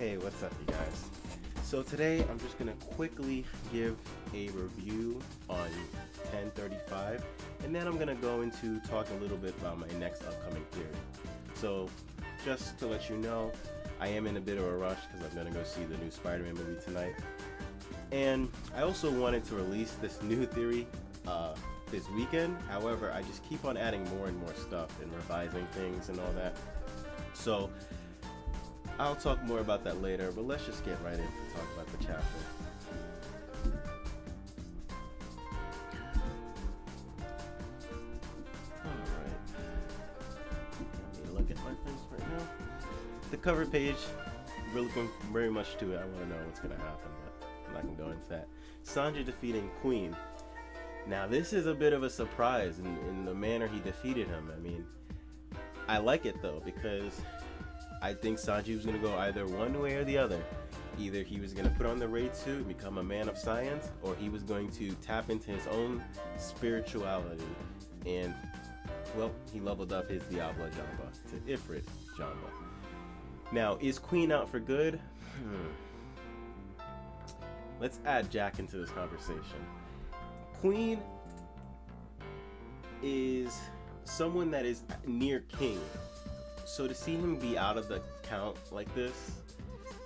Hey, what's up, you guys? So today I'm just gonna quickly give a review on 1035, and then I'm gonna go into talk a little bit about my next upcoming theory. So just to let you know, I am in a bit of a rush because I'm gonna go see the new Spider-Man movie tonight, and I also wanted to release this new theory this weekend. However, I just keep on adding more and more stuff and revising things and all that. So I'll talk more about that later, but let's just get right in to talk about the chapter. Alright. Let me look at my things right now. The cover page, we're looking very much to it. I want to know what's going to happen, but I'm not going to go into that. Sanji defeating Queen. Now, this is a bit of a surprise in the manner he defeated him. I mean, I like it though, because I think Sanji was going to go either one way or the other. Either he was going to put on the raid suit and become a man of science, or he was going to tap into his own spirituality. And, well, he leveled up his Diablo Jamba to Ifrit Jamba. Now, is Queen out for good? Let's add Jack into this conversation. Queen is someone that is near King. So to see him be out of the count like this,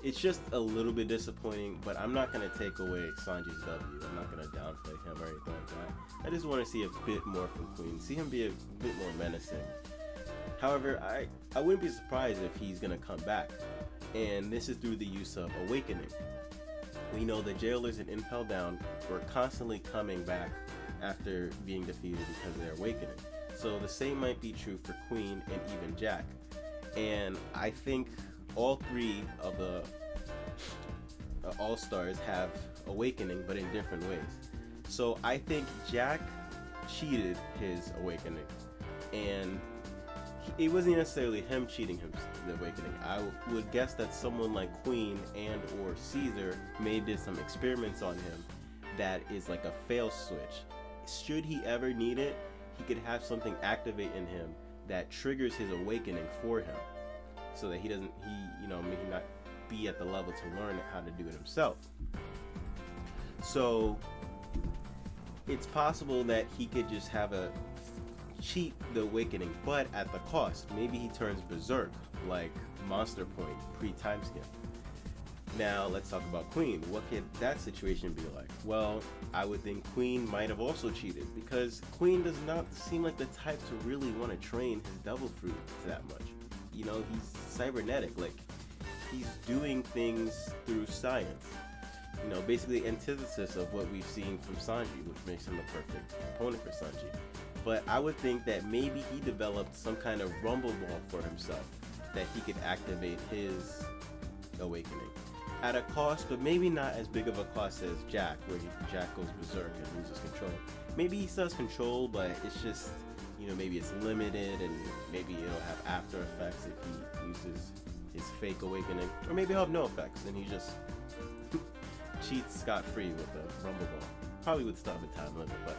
it's just a little bit disappointing, but I'm not going to take away Sanji's W. I'm not going to downplay him or anything like that. I just want to see a bit more from Queen, see him be a bit more menacing. However, I wouldn't be surprised if he's going to come back, and this is through the use of Awakening. We know the jailers in Impel Down were constantly coming back after being defeated because of their awakening. So the same might be true for Queen and even Jack. And I think all three of the All-Stars have awakening, but in different ways. So I think Jack cheated his awakening, and it wasn't necessarily him cheating the awakening. I would guess that someone like Queen and or Caesar did some experiments on him that is like a fail switch. Should he ever need it, he could have something activate in him that triggers his awakening for him, so that he may not be at the level to learn how to do it himself. So it's possible that he could just have a cheat the awakening, but at the cost. Maybe he turns berserk like Monster Point pre-time skip. Now let's talk about Queen. What could that situation be like? Well, I would think Queen might have also cheated, because Queen does not seem like the type to really want to train his devil fruit that much. You know, he's cybernetic, like he's doing things through science. You know, basically antithesis of what we've seen from Sanji, which makes him the perfect opponent for Sanji. But I would think that maybe he developed some kind of rumble ball for himself that he could activate his awakening at a cost, but maybe not as big of a cost as Jack, where Jack goes berserk and loses control. Maybe he still has control, but it's just, you know, maybe it's limited, and maybe it'll have after effects if he uses his fake awakening, or maybe he'll have no effects and he just cheats scot-free with the rumble ball. Probably would stop at time limit, but.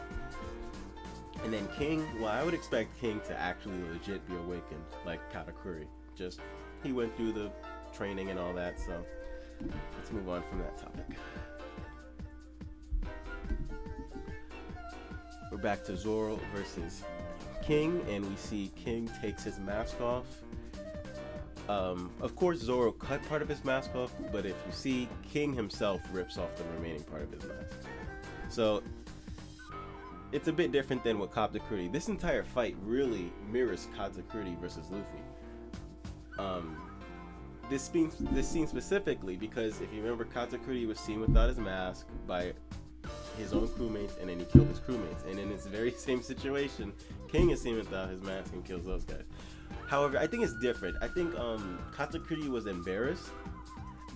And then King, well, I would expect King to actually legit be awakened, like Katakuri. Just, he went through the training and all that, so let's move on from that topic. We're back to Zoro versus King, and we see King takes his mask off. Of course, Zoro cut part of his mask off, but if you see, King himself rips off the remaining part of his mask. So it's a bit different than with Katakuri. This entire fight really mirrors Katakuri versus Luffy. This scene specifically, because if you remember, Katakuri was seen without his mask by his own crewmates, and then he killed his crewmates. And in this very same situation, King is seen without his mask and kills those guys. However, I think it's different. I think Katakuri was embarrassed,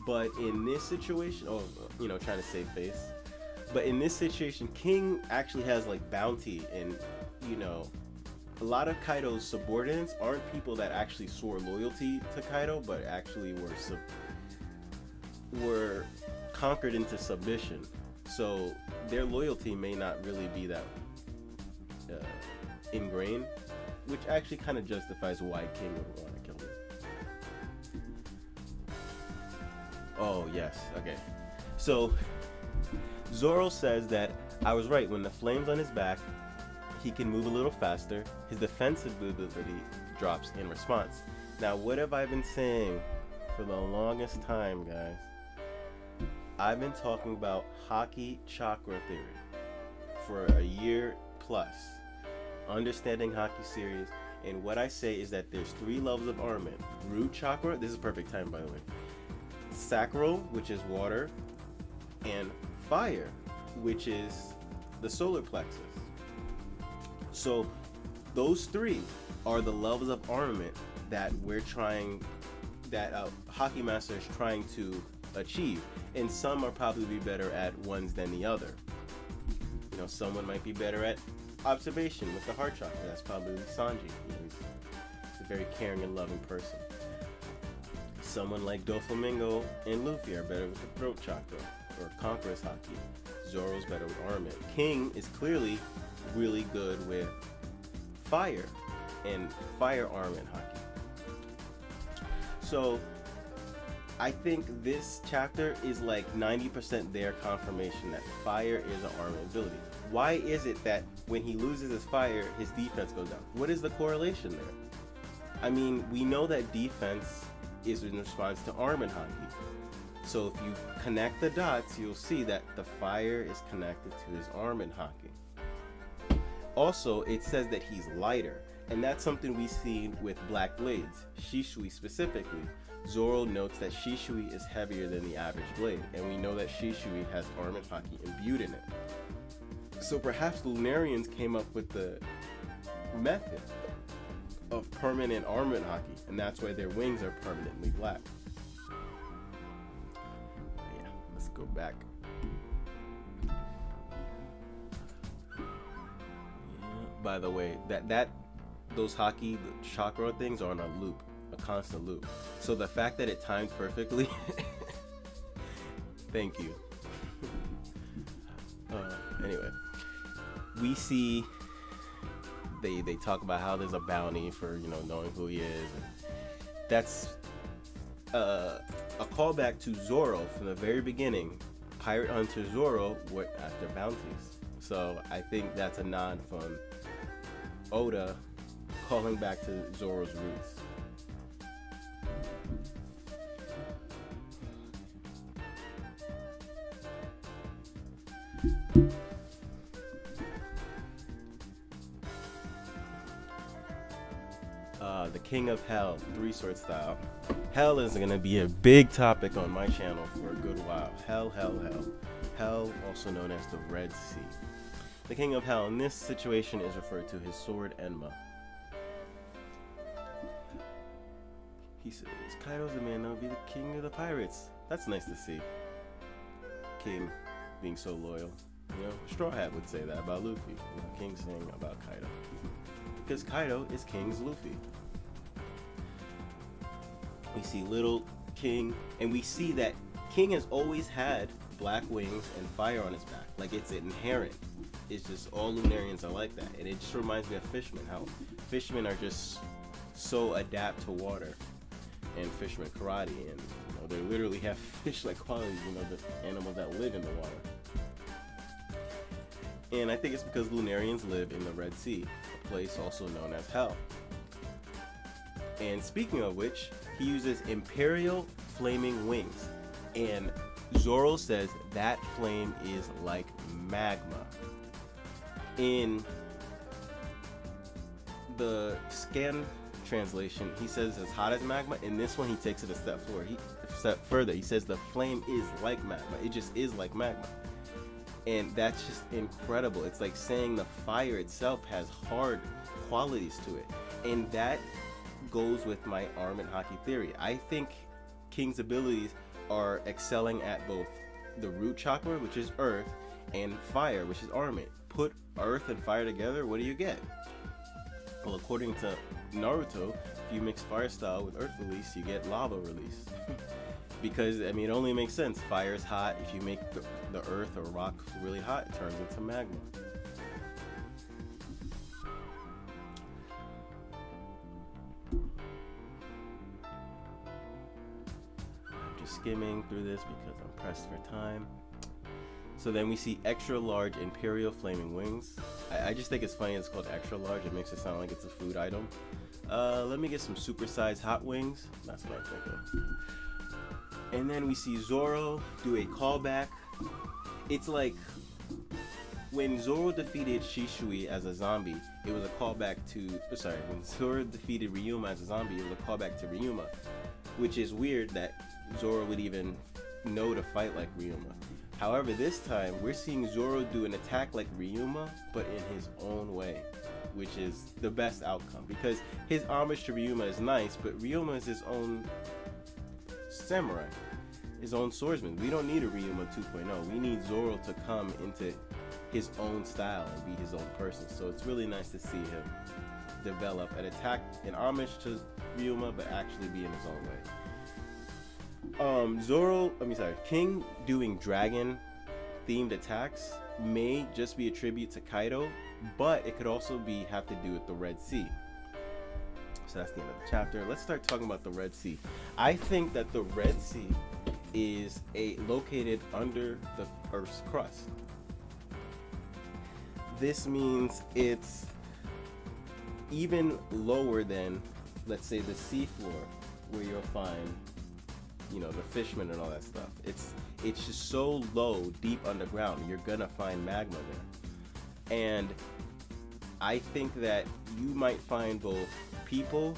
but in this situation, trying to save face. But in this situation, King actually has like bounty, and a lot of Kaido's subordinates aren't people that actually swore loyalty to Kaido, but actually were conquered into submission. So their loyalty may not really be that ingrained, which actually kind of justifies why King would want to kill him. Oh, yes. Okay. So, Zoro says that I was right. When the flame's on his back, he can move a little faster. His defensive ability drops in response. Now, what have I been saying for the longest time, guys? I've been talking about Haki Chakra theory for a year plus. Understanding Haki series. And what I say is that there's 3 levels of armament. Root Chakra, this is perfect time, by the way. Sacral, which is water. And fire, which is the solar plexus. So those 3 are the levels of armament that Haki Master is trying to achieve, and some are probably be better at ones than the other. You know, someone might be better at observation with the heart chakra. That's probably Sanji. You know, he's a very caring and loving person. Someone like Doflamingo and Luffy are better with the throat chakra, or Conqueror's Haki. Zoro's better with armament. King is clearly really good with fire and fire armament Haki. So I think this chapter is like 90% their confirmation that fire is an armament ability. Why is it that when he loses his fire, his defense goes down? What is the correlation there? I mean, we know that defense is in response to armament Haki. So if you connect the dots, you'll see that the fire is connected to his armament Haki. Also, it says that he's lighter, and that's something we see with Black Blades, Shishui specifically. Zoro notes that Shishui is heavier than the average blade, and we know that Shishui has armament Haki imbued in it. So perhaps Lunarians came up with the method of permanent armament Haki, and that's why their wings are permanently black. Yeah, let's go back. By the way, those Haki, the chakra things are on a loop, a constant loop. So the fact that it timed perfectly, thank you. Anyway, we see they talk about how there's a bounty for, you know, knowing who he is. And that's a callback to Zoro from the very beginning. Pirate Hunter Zoro went after bounties. So I think that's a nod from Oda calling back to Zoro's roots. The King of Hell, 3-sword style. Hell is going to be a big topic on my channel for a good while. Hell. Hell, also known as the Red Sea. The King of Hell in this situation is referred to his sword Enma. He says, Kaido's the man that will be the king of the pirates. That's nice to see. King being so loyal. You know, Straw Hat would say that about Luffy. King saying about Kaido. Because Kaido is King's Luffy. We see little King, and we see that King has always had black wings and fire on his back. Like, it's inherent. It's just all Lunarians are like that. And it just reminds me of fishermen, how fishermen are just so adapt to water. And fishermen karate, and you know, they literally have fish-like qualities, you know, the animals that live in the water. And I think it's because Lunarians live in the Red Sea, a place also known as Hell. And speaking of which, he uses Imperial Flaming Wings. And Zoro says that flame is like magma. In the scan translation, he says as hot as magma. In this one, he takes it a step further. He says the flame is like magma. It just is like magma. And that's just incredible. It's like saying the fire itself has hard qualities to it. And that goes with my armament Haki theory. I think King's abilities are excelling at both the root chakra, which is earth, and fire, which is armament. Put earth and fire together, what do you get? Well, according to Naruto, if you mix fire style with earth release, you get lava release. Because, I mean, it only makes sense. Fire is hot. If you make the earth or rock really hot, it turns into magma. I'm skimming through this because I'm pressed for time. So then we see extra large Imperial flaming wings. I just think it's funny it's called extra large. It makes it sound like it's a food item. Let me get some supersized hot wings. That's what I think of. And then we see Zoro do a callback. It's like when Zoro defeated Shishui as a zombie, it was a callback to, when Zoro defeated Ryuma as a zombie, it was a callback to Ryuma, which is weird that Zoro would even know to fight like Ryuma. However, this time we're seeing Zoro do an attack like Ryuma, but in his own way, which is the best outcome, because his homage to Ryuma is nice, but Ryuma is his own samurai, his own swordsman. We don't need a Ryuma 2.0. We need Zoro to come into his own style and be his own person. So it's really nice to see him develop an attack, an homage to Ryuma, but actually be in his own way. King doing dragon themed attacks may just be a tribute to Kaido, but it could also have to do with the Red Sea. So that's the end of the chapter. Let's start talking about the Red Sea. I think that the Red Sea is located under the Earth's crust. This means it's even lower than, let's say, the seafloor, where you'll find, the fishmen and all that stuff. It's just so low, deep underground. You're gonna find magma there, and I think that you might find both people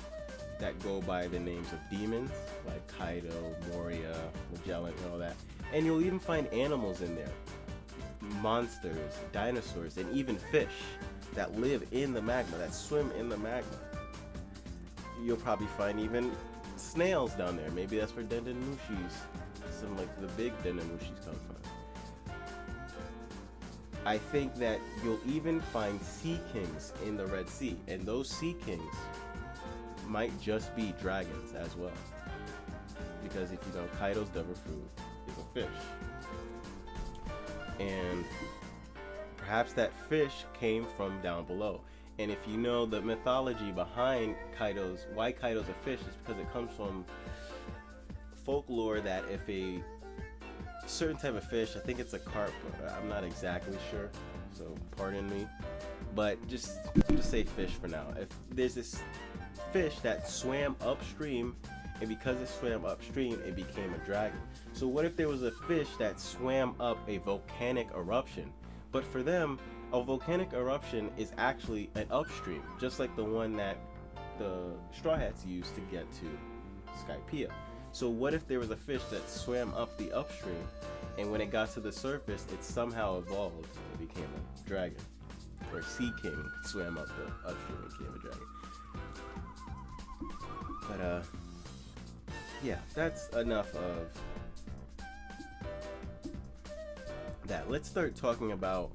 that go by the names of demons, like Kaido, Moria, Magellan, and all that, and you'll even find animals in there. Monsters, dinosaurs, and even fish that live in the magma, that swim in the magma. You'll probably find even snails down there. Maybe that's where Dendemushis, some like the big Dendemushis come from. I think that you'll even find sea kings in the Red Sea, and those sea kings might just be dragons as well. Because if you know, Kaido's devil fruit is a fish. And perhaps that fish came from down below. And if you know the mythology behind why Kaido's a fish, is because it comes from folklore that if a certain type of fish, I think it's a carp, I'm not exactly sure, so pardon me, but just say fish for now. If there's this fish that swam upstream, and because it swam upstream, it became a dragon. So what if there was a fish that swam up a volcanic eruption? But for them, a volcanic eruption is actually an upstream, just like the one that the Straw Hats used to get to Skypiea. So what if there was a fish that swam up the upstream, and when it got to the surface, it somehow evolved and became a dragon? Or Sea King swam up the upstream and became a dragon. But yeah, that's enough of that. Let's start talking about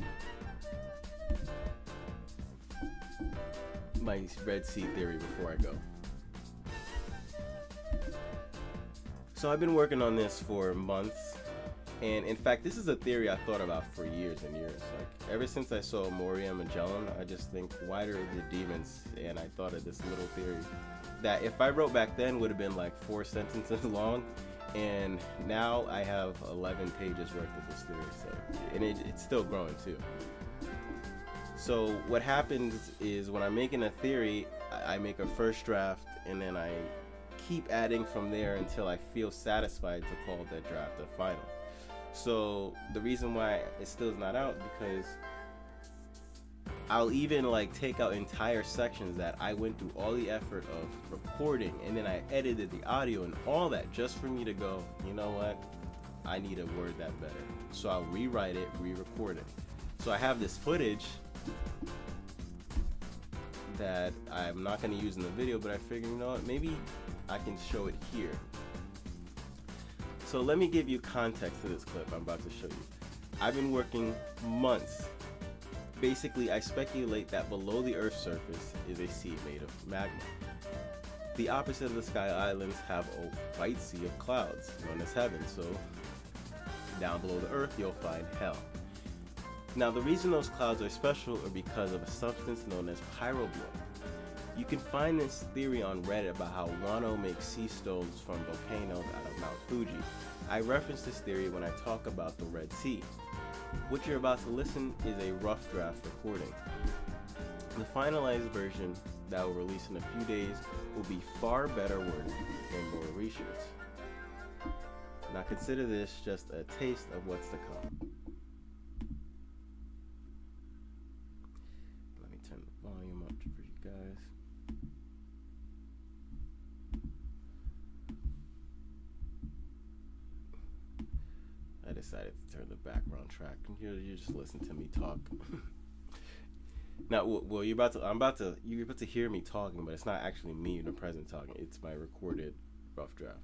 my Red Sea theory before I go. So I've been working on this for months, and in fact this is a theory I thought about for years and years. Like ever since I saw Moria and Magellan, I just think, why are the demons? And I thought of this little theory that if I wrote back then would have been like 4 sentences long, and now I have 11 pages worth of this theory. So, and it's still growing too. So what happens is when I'm making a theory, I make a first draft, and then I keep adding from there until I feel satisfied to call that draft a final. So the reason why it still is not out, because I'll even like take out entire sections that I went through all the effort of recording, and then I edited the audio and all that just for me to go, you know what, I need to word that better. So I'll rewrite it, re-record it. So I have this footage that I'm not going to use in the video, but I figured, you know what, maybe I can show it here. So let me give you context to this clip I'm about to show you. I've been working months. Basically, I speculate that below the Earth's surface is a sea made of magma. The opposite of the Sky Islands have a white sea of clouds, known as heaven, so down below the Earth you'll find hell. Now the reason those clouds are special are because of a substance known as pyroblow. You can find this theory on Reddit about how Wano makes sea stones from volcanoes out of Mount Fuji. I reference this theory when I talk about the Red Sea. What you're about to listen is a rough draft recording. The finalized version that will release in a few days will be far better worded and more reshoots. Now consider this just a taste of what's to come. Let me turn the volume up for you guys. I decided to turn the background track. You just listen to me talk. Now, well, you're about to hear me talking, but it's not actually me in the present talking. It's my recorded rough draft.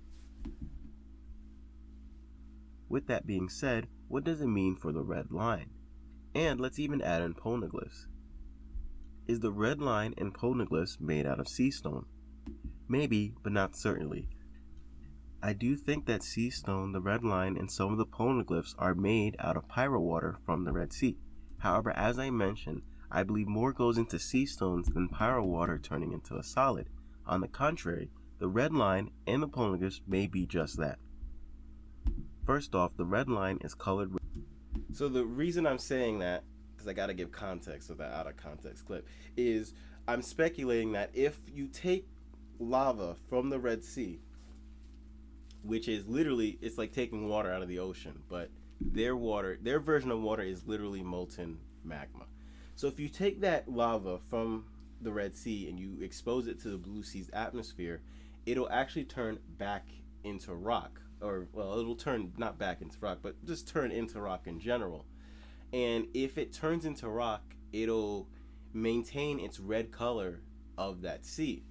With that being said, what does it mean for the red line? And let's even add in poneglyphs. Is the red line in poneglyphs made out of sea stone? Maybe, but not certainly. I do think that sea stone, the red line, and some of the poneglyphs are made out of pyro water from the Red Sea. However, as I mentioned, I believe more goes into sea stones than pyro water turning into a solid. On the contrary, the red line and the poneglyphs may be just that. First off, the red line is colored red. So the reason I'm saying that, because I got to give context of that out of context clip, is I'm speculating that if you take lava from the Red Sea, which is literally, it's like taking water out of the ocean, but their version of water is literally molten magma. So if you take that lava from the Red Sea and you expose it to the Blue Sea's atmosphere, it'll actually turn back into rock. Or, well, it'll turn not back into rock, but just turn into rock in general. And if it turns into rock, it'll maintain its red color of that sea.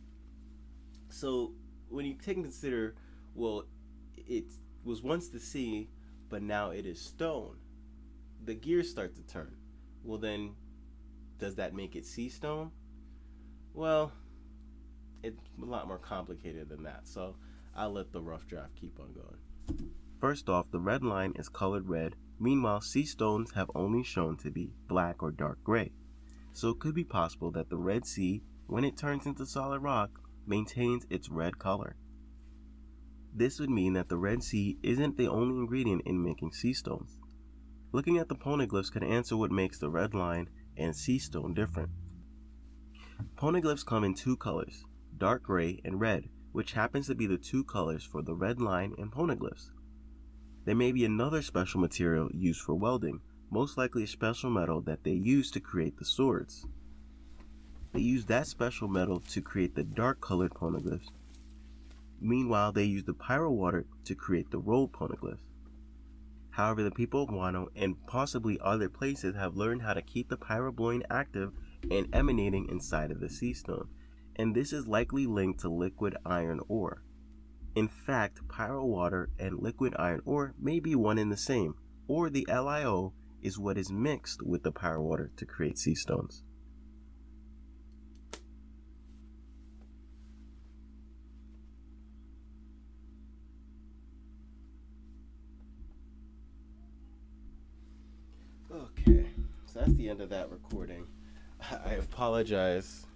So when you take and consider, well, it was once the sea, but now it is stone, the gears start to turn. Well, then, does that make it sea stone? Well, it's a lot more complicated than that, so I'll let the rough draft keep on going. First off, the red line is colored red. Meanwhile, sea stones have only shown to be black or dark gray. So it could be possible that the Red Sea, when it turns into solid rock, maintains its red color. This would mean that the Red Sea isn't the only ingredient in making sea stones. Looking at the poneglyphs can answer what makes the red line and sea stone different. Poneglyphs come in two colors, dark gray and red, which happens to be the two colors for the red line and poneglyphs. There may be another special material used for welding, most likely a special metal that they use to create the swords. They use that special metal to create the dark colored poneglyphs. Meanwhile, they use the pyro water to create the rolled poneglyphs. However, the people of Wano and possibly other places have learned how to keep the pyroblowing active and emanating inside of the sea stone, and this is likely linked to liquid iron ore. In fact, pyro water and liquid iron ore may be one and the same, or the LiO is what is mixed with the pyro water to create sea stones. Okay, so that's the end of that recording. I apologize.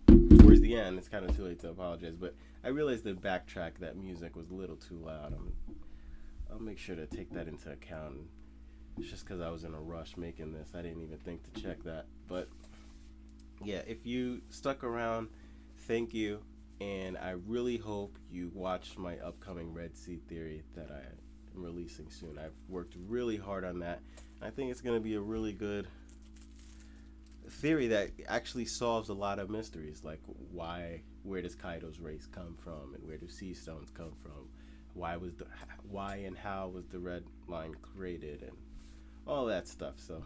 Towards the end, it's kind of too late to apologize, but I realized the backtrack, that music was a little too loud. I'll make sure to take that into account. It's just because I was in a rush making this. I didn't even think to check that. But yeah, if you stuck around, thank you. And I really hope you watch my upcoming Red Sea theory that I am releasing soon. I've worked really hard on that. I think it's going to be a really good theory that actually solves a lot of mysteries, like where does Kaido's race come from, and where do sea stones come from? Why and how was the red line created, and all that stuff. So